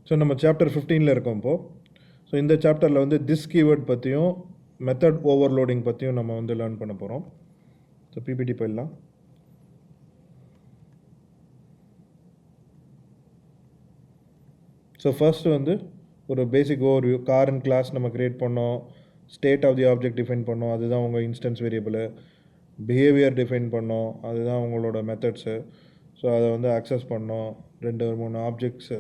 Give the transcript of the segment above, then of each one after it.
So நம்ம chapter 15ல் இருக்கோம் இப்போது. ஸோ இந்த சாப்டரில் வந்து திஸ் கீவேர்ட் பற்றியும் மெத்தட் ஓவர்லோடிங் பற்றியும் நம்ம வந்து லேர்ன் பண்ண போகிறோம். ஸோ பிபிடி போயிடலாம். ஸோ ஃபர்ஸ்ட் வந்து ஒரு basic overview. Car and class நம்ம க்ரியேட் பண்ணோம், state of the object define பண்ணோம், அதுதான் உங்கள் இன்ஸ்டன்ஸ் வேரியபிள். பிஹேவியர் டிஃபைன் பண்ணோம், அதுதான் உங்களோட மெத்தட்ஸு. ஸோ அதை வந்து அக்சஸ் பண்ணோம். 2-3 objects,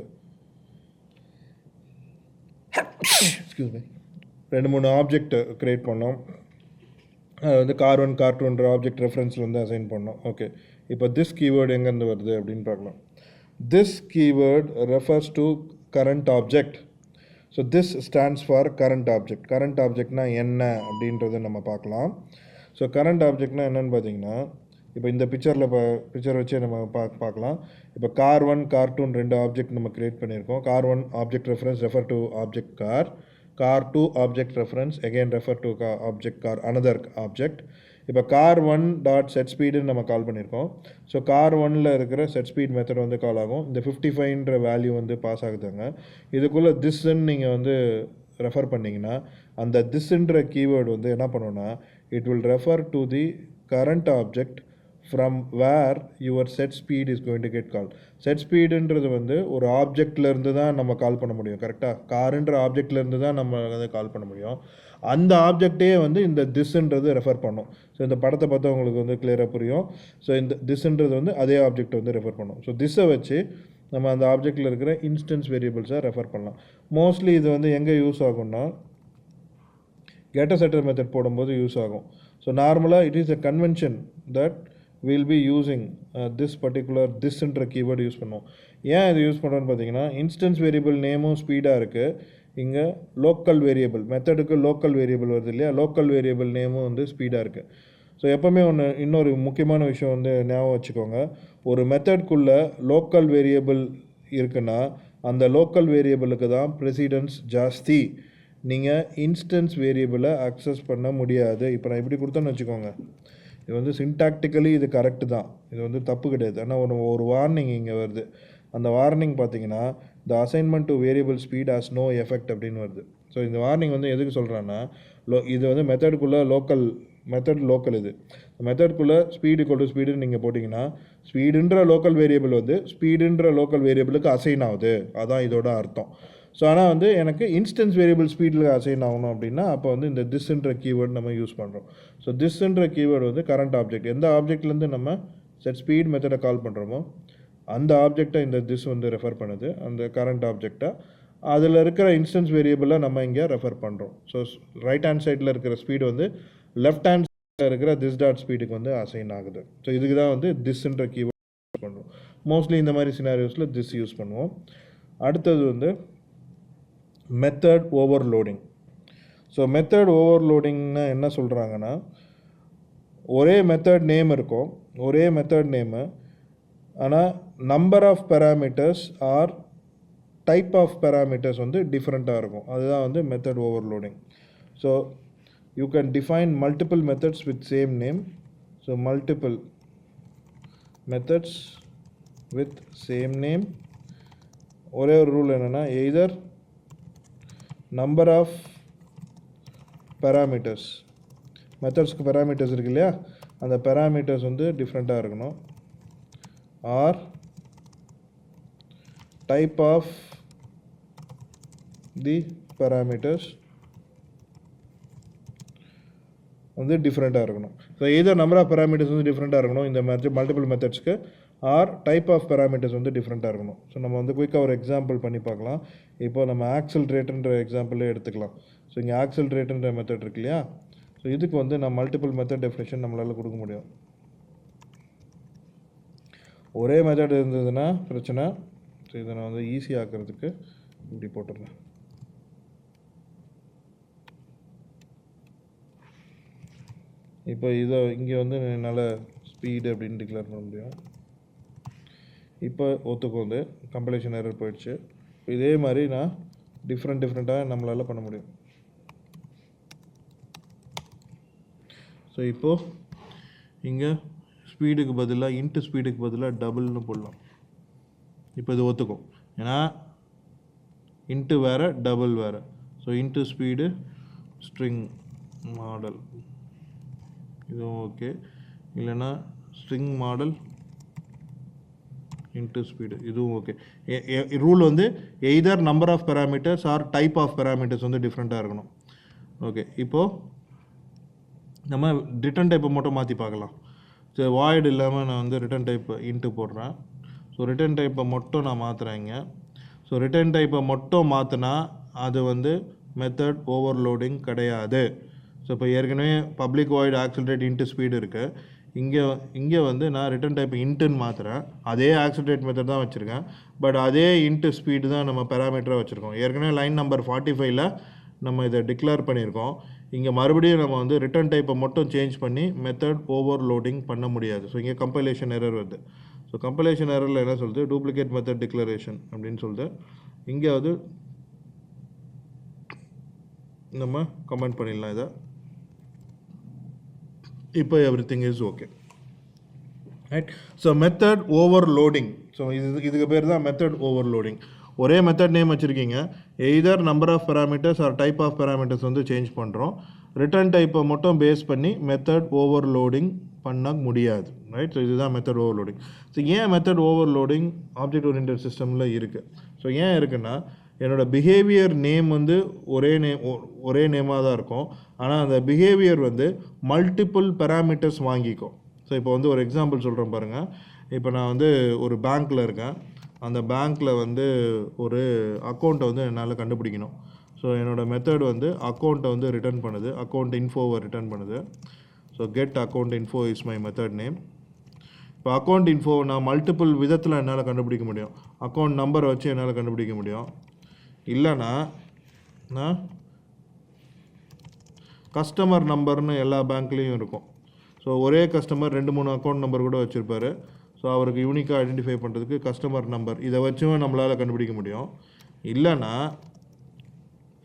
excuse me, 2-3 object create பண்ணோம். அது வந்து கார் 1 கார் 2ன்ற ஆப்ஜெக்ட் ரெஃபரன்ஸில் வந்து அசைன் பண்ணோம். ஓகே, இப்போ திஸ் கீவேர்டு எங்கேருந்து வருது அப்படின்னு பார்க்கலாம். This keyword refers to current object. So this stands for current object. Current ஆப்ஜெக்ட்னா என்ன அப்படின்றத நம்ம பார்க்கலாம். ஸோ கரண்ட் ஆப்ஜெக்ட்னா என்னென்னு பார்த்தீங்கன்னா, இப்போ இந்த பிக்சர் வச்சு நம்ம பார்க்கலாம். இப்போ கார் 1 கார் 2 2 ஆப்ஜெக்ட் நம்ம க்ரியேட் பண்ணியிருக்கோம். Car 1 object reference refer to object car. Car 2 object reference again refer to object car, another object. இப்போ கார் 1 டாட் செட் ஸ்பீடுன்னு நம்ம கால் பண்ணியிருக்கோம். ஸோ கார் 1ல் இருக்கிற செட் ஸ்பீட் மெத்தட் வந்து கால் ஆகும். இந்த 55ன்ற வேல்யூ வந்து பாஸ் ஆகுதுங்க. இதுக்குள்ளே திஸ்ன்னு நீங்கள் வந்து ரெஃபர் பண்ணிங்கன்னா அந்த திஸ்ன்ற கீவேர்டு வந்து என்ன பண்ணுன்னா, it will refer to the current object from where your set speed is going to get call. Set ஸ்பீடுன்றது வந்து ஒரு ஆப்ஜெக்ட்லேருந்து தான் நம்ம கால் பண்ண முடியும். கரெக்டாக காருன்ற ஆப்ஜெக்ட்லேருந்து தான் நம்ம வந்து கால் பண்ண முடியும். அந்த ஆப்ஜெக்டே வந்து இந்த திஸ்ன்றது ரெஃபர் பண்ணும். ஸோ இந்த படத்தை பார்த்தா உங்களுக்கு வந்து கிளியராக புரியும். ஸோ இந்த திஸ்ன்றது வந்து அதே ஆப்ஜெக்ட் வந்து ரெஃபர் பண்ணும். ஸோ திஸ்ஸை வச்சு நம்ம அந்த ஆப்ஜெக்டில் இருக்கிற இன்ஸ்டன்ஸ் வேரியபிள்ஸை ரெஃபர் பண்ணலாம். மோஸ்ட்லி இது வந்து எங்கே யூஸ் ஆகும்னா கெட்டர் செட்டர் மெத்தட் போடும்போது யூஸ் ஆகும். ஸோ நார்மலாக it is a convention that will be using this particular திஸ்ன்ற கீவேர்டு யூஸ் பண்ணுவோம். ஏன் இது யூஸ் பண்ணுறோன்னு பார்த்தீங்கன்னா, இன்ஸ்டன்ஸ் வேரியபிள் நேமும் ஸ்பீடாக இருக்குது. இங்கே லோக்கல் வேரியபிள் மெத்தடுக்கு லோக்கல் வேரியபிள் வருது இல்லையா, லோக்கல் வேரியபிள் நேமும் வந்து ஸ்பீடாக இருக்குது. ஸோ எப்போவுமே இன்னொரு முக்கியமான விஷயம் வந்து ஞாபகம் வச்சுக்கோங்க. ஒரு மெத்தட்குள்ளே லோக்கல் வேரியபிள் இருக்குன்னா அந்த லோக்கல் வேரியபிளுக்கு தான் ப்ரெசிடென்ஸ் ஜாஸ்தி. நீங்கள் இன்ஸ்டன்ஸ் வேரியபிளை அக்சஸ் பண்ண முடியாது. இப்போ நான் இப்படி கொடுத்தேன்னு வச்சுக்கோங்க, இது வந்து சின்டாக்டிக்கலி இது கரெக்டு தான், இது வந்து தப்பு கிடையாது. ஆனால் ஒரு வார்னிங் இங்கே வருது. அந்த வார்னிங் பார்த்தீங்கன்னா, the assignment to variable speed has no effect அப்படின்னு வருது. ஸோ இந்த வார்னிங் வந்து எதுக்கு சொல்கிறேன்னா, இது வந்து மெத்தடுக்குள்ளே லோக்கல் இது மெத்தடுக்குள்ளே ஸ்பீடு கொண்டு ஸ்பீடுன்னு நீங்கள் போட்டிங்கன்னா ஸ்பீடுன்ற லோக்கல் வேரியபிள் வந்து ஸ்பீடுன்ற லோக்கல் வேரியபிளுக்கு அசைன் ஆகுது, அதான் இதோட அர்த்தம். ஸோ ஆனால் வந்து எனக்கு இன்ஸ்டன்ஸ் வேரியபிள் ஸ்பீடில் அசைன் ஆகணும் அப்படின்னா அப்போ வந்து இந்த திஸ்ன்ற கீவேர்டு நம்ம யூஸ் பண்ணுறோம். ஸோ திஸ்ன்ற கீவேர்டு வந்து கரண்ட் ஆப்ஜெக்ட். எந்த ஆப்ஜெக்ட்லேருந்து நம்ம செட் ஸ்பீட் மெத்தடை கால் பண்ணுறோமோ அந்த ஆப்ஜெக்டை இந்த திஸ் வந்து ரெஃபர் பண்ணுது, அந்த கரண்ட் ஆப்ஜெக்டை. அதில் இருக்கிற இன்ஸ்டன்ஸ் வேரியபிளை நம்ம இங்கே ரெஃபர் பண்ணுறோம். ஸோ ரைட் ஹேண்ட் சைடில் இருக்கிற ஸ்பீடு வந்து லெஃப்ட் ஹேண்ட் சைடில் இருக்கிற திஸ் டாட் ஸ்பீடுக்கு வந்து அசைன் ஆகுது. ஸோ இதுக்கு தான் வந்து திஸ்ன்ற கீவேர்டு யூஸ் பண்ணுறோம். மோஸ்ட்லி இந்த மாதிரி சினாரியோஸில் திஸ் யூஸ் பண்ணுவோம். அடுத்தது வந்து மெத்தட் ஓவர்லோடிங். ஸோ மெத்தட் ஓவர்லோடிங்னா என்ன சொல்கிறாங்கன்னா, ஒரே மெத்தட் நேம் இருக்கும், ஒரே மெத்தட் நேமு, ஆனால் number of parameters or type of parameters வந்து டிஃப்ரெண்ட்டாக இருக்கும். அதுதான் வந்து method overloading. So you can define multiple methods with same name. So multiple methods with same name. ஒரே ஒரு ரூல் என்னென்னா, either number of parameters, மெத்தட்ஸ்க்கு parameters இருக்கு இல்லையா, அந்த பேராமீட்டர்ஸ் வந்து டிஃப்ரெண்ட்டாக இருக்கணும், or type of the parameters வந்து டிஃப்ரெண்ட்டாக இருக்கணும். So either number of parameters வந்து டிஃப்ரெண்ட்டாக இருக்கணும் இந்த மல்டிபிள் மெத்தட்ஸ்க்கு, ஆர் டைப் ஆஃப் பேராமீட்டர்ஸ் வந்து டிஃப்ரெண்ட்டாக இருக்கணும். ஸோ நம்ம வந்து குயிக்காக ஒரு எக்ஸாம்பிள் பண்ணி பார்க்கலாம். இப்போ நம்ம ஆக்சலரேட்டர்ன்ற எக்ஸாம்பிளே எடுத்துக்கலாம். ஸோ இங்கே ஆக்சலரேட்டர்ன்ற மெத்தட் இருக்கு இல்லையா, ஸோ இதுக்கு வந்து நான் மல்டிபிள் மெத்தட் டெஃபினேஷன் நம்மளால் கொடுக்க முடியும். ஒரே மெத்தட் இருந்ததுன்னா பிரச்சனை. ஸோ இதை நான் வந்து ஈஸியாக ஆக்கிறதுக்கு இப்படி போட்டுருந்தேன். இப்போ இதை இங்கே வந்து என்னால் ஸ்பீடு அப்படின்னு டிக்ளேர் பண்ண முடியும். இப்போ ஒத்துக்கோந்து கம்பைலேஷன் எரர் போயிடுச்சு. இதே மாதிரி நான் டிஃப்ரெண்ட்டாக நம்மளால் பண்ண முடியும். ஸோ இப்போது இங்கே ஸ்பீடுக்கு பதிலாக இன்ட்டு ஸ்பீடுக்கு பதிலாக டபுள்னு போடலாம். இப்போ இது ஒத்துக்கும், ஏன்னா இன்ட்டு வேறு டபுள் வேறு. So int speed string model இதுவும் ஓகே. இல்லைன்னா ஸ்ட்ரிங் மாடல் இன்ட்டு ஸ்பீடு இதுவும் ஓகே. ரூல் வந்து either number of parameters or type of parameters வந்து டிஃப்ரெண்ட்டாக இருக்கணும். ஓகே, இப்போது நம்ம ரிட்டன் டைப்பை மட்டும் மாற்றி பார்க்கலாம். சரி, வாய்டு இல்லாமல் நான் வந்து ரிட்டன் டைப் இன்ட்டு போடுறேன். ஸோ ரிட்டன் டைப்பை மட்டும் நான் மாற்றுறேங்க. ஸோ ரிட்டன் டைப்பை மட்டும் மாற்றினா அது வந்து மெத்தட் ஓவர்லோடிங் கிடையாது. ஸோ இப்போ ஏற்கனவே public void accelerate into speed இருக்குது. இங்கே வந்து நான் ரிட்டன் டைப் இன்ட்டுன்னு மாற்றுறேன். அதே ஆக்சிலரேட் மெத்தட் தான் வச்சுருக்கேன். பட் அதே இன்ட்டு ஸ்பீடு தான் நம்ம பேராமீட்டராக வச்சுருக்கோம். ஏற்கனவே லைன் நம்பர் 45ல் நம்ம இதை டிக்ளேர் பண்ணியிருக்கோம். இங்கே மறுபடியும் நம்ம வந்து ரிட்டன் டைப்பை மட்டும் சேஞ்ச் பண்ணி மெத்தட் ஓவர்லோடிங் பண்ண முடியாது. ஸோ இங்கே கம்பைலேஷன் எரர் வருது. ஸோ கம்பைலேஷன் எரரில் என்ன சொல்லுது, டூப்ளிகேட் மெத்தட் டிக்ளரேஷன் அப்படின்னு சொல்லுது. இங்கே வந்து நம்ம கமெண்ட் பண்ணிடலாம் இதை. இப்போ everything is okay, right. So method overloading. So இதுக்கு பேர் தான் மெத்தட் ஓவர்லோடிங். ஒரே மெத்தட் நேம் வச்சுருக்கீங்க, either number of parameters or type of parameters வந்து சேஞ்ச் பண்ணுறோம். ரிட்டன் டைப்பை மட்டும் பேஸ் பண்ணி மெத்தட் ஓவர்லோடிங் பண்ண முடியாது, ரைட். ஸோ இதுதான் மெத்தட் ஓவர்லோடிங். ஸோ ஏன் மெத்தட் ஓவர்லோடிங் ஆப்ஜெக்ட் ஓரியன்டட் சிஸ்டமில் இருக்குது? ஸோ ஏன் இருக்குன்னா, என்னோடய பிஹேவியர் நேம் வந்து ஒரே நேமாக தான் இருக்கும். ஆனால் அந்த பிஹேவியர் வந்து மல்டிப்புள் பேராமீட்டர்ஸ் வாங்கிக்கும். ஸோ இப்போ வந்து ஒரு எக்ஸாம்பிள் சொல்கிறேன் பாருங்கள். இப்போ நான் வந்து ஒரு பேங்க்கில் இருக்கேன். அந்த பேங்க்கில் வந்து ஒரு அக்கௌண்ட்டை வந்து என்னால் கண்டுபிடிக்கணும். ஸோ என்னோடய மெத்தட் வந்து அக்கௌண்ட்டை வந்து ரிட்டர்ன் பண்ணுது, அக்கௌண்ட் இன்ஃபோவை ரிட்டர்ன் பண்ணுது. So get account info is my method name. இப்போ அக்கௌண்ட் இன்ஃபோ நான் மல்டிபிள் விதத்தில் என்னால் கண்டுபிடிக்க முடியும். அக்கௌண்ட் நம்பரை வச்சு என்னால் கண்டுபிடிக்க முடியும். இல்லைனா நான் கஸ்டமர் நம்பர்னு எல்லா பேங்க்லேயும் இருக்கும். ஸோ ஒரே கஸ்டமர் 2-3 அக்கௌண்ட் நம்பர் கூட வச்சுருப்பார். ஸோ அவருக்கு யூனிக்காக ஐடென்டிஃபை பண்ணுறதுக்கு கஸ்டமர் நம்பர் இதை வச்சும் நம்மளால் கண்டுபிடிக்க முடியும். இல்லைனா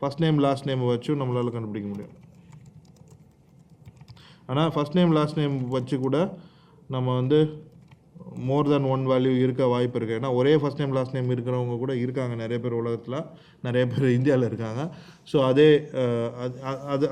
ஃபஸ்ட் நேம் லாஸ்ட் நேம் வச்சும் நம்மளால் கண்டுபிடிக்க முடியும். ஆனால் ஃபஸ்ட் நேம் லாஸ்ட் நேம் வச்சு கூட நம்ம வந்து மோர் தென் ஒன் வேல்யூ இருக்க வாய்ப்பு இருக்குது. ஏன்னா ஒரே ஃபஸ்ட் நேம் லாஸ்ட் நேம் இருக்கிறவங்க கூட இருக்காங்க, நிறைய பேர் உலகத்தில், நிறைய பேர் இந்தியாவில் இருக்காங்க. ஸோ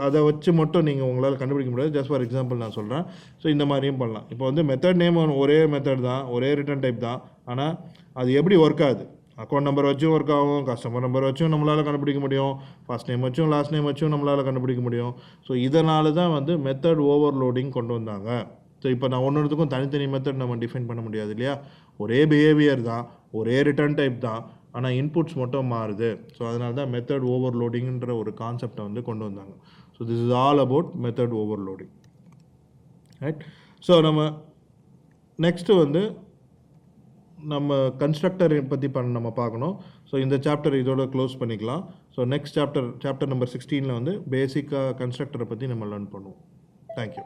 அதை வச்சு மட்டும் நீங்கள் உங்களால் கண்டுபிடிக்க முடியாது. ஜஸ்ட் ஃபார் எக்ஸாம்பிள் நான் சொல்கிறேன். ஸோ இந்த மாதிரியும் பண்ணலாம். இப்போ வந்து மெத்தட் நேம் ஒரே மெத்தட் தான், ஒரே ரிட்டன் டைப் தான். ஆனால் அது எப்படி ஒர்க் ஆகுது, அக்கௌண்ட் நம்பர் வச்சும் ஒர்க் ஆகும், கஸ்டமர் நம்பர் வச்சும் நம்மளால் கண்டுபிடிக்க முடியும், ஃபஸ்ட் நேம் வச்சும் லாஸ்ட் நேம் வச்சும் நம்மளால் கண்டுபிடிக்க முடியும். ஸோ இதனால தான் வந்து மெத்தட் ஓவர்லோடிங் கொண்டு வந்தாங்க. ஸோ இப்போ நான் ஒன்றுத்துக்கும் தனித்தனி மெத்தட் நம்ம டிஃபைன் பண்ண முடியாது இல்லையா. ஒரே பிஹேவியர் தான், ஒரே ரிட்டர்ன் டைப் தான், ஆனால் இன்புட்ஸ் மட்டும் மாறுது. ஸோ அதனால தான் மெத்தட் ஓவர்லோடிங்கிற ஒரு கான்செப்டை வந்து கொண்டு வந்தாங்க. So this is all about method overloading, right. So நம்ம நெக்ஸ்ட்டு வந்து நம்ம கன்ஸ்ட்ரக்டர் பற்றி நம்ம பார்க்கணும். ஸோ இந்த சாப்டர் இதோட க்ளோஸ் பண்ணிக்கலாம். ஸோ நெக்ஸ்ட் சாப்டர் நம்பர் 16 வந்து பேசிக்காக கன்ஸ்ட்ரக்டரை பற்றி நம்ம லேர்ன் பண்ணுவோம். தேங்க்யூ.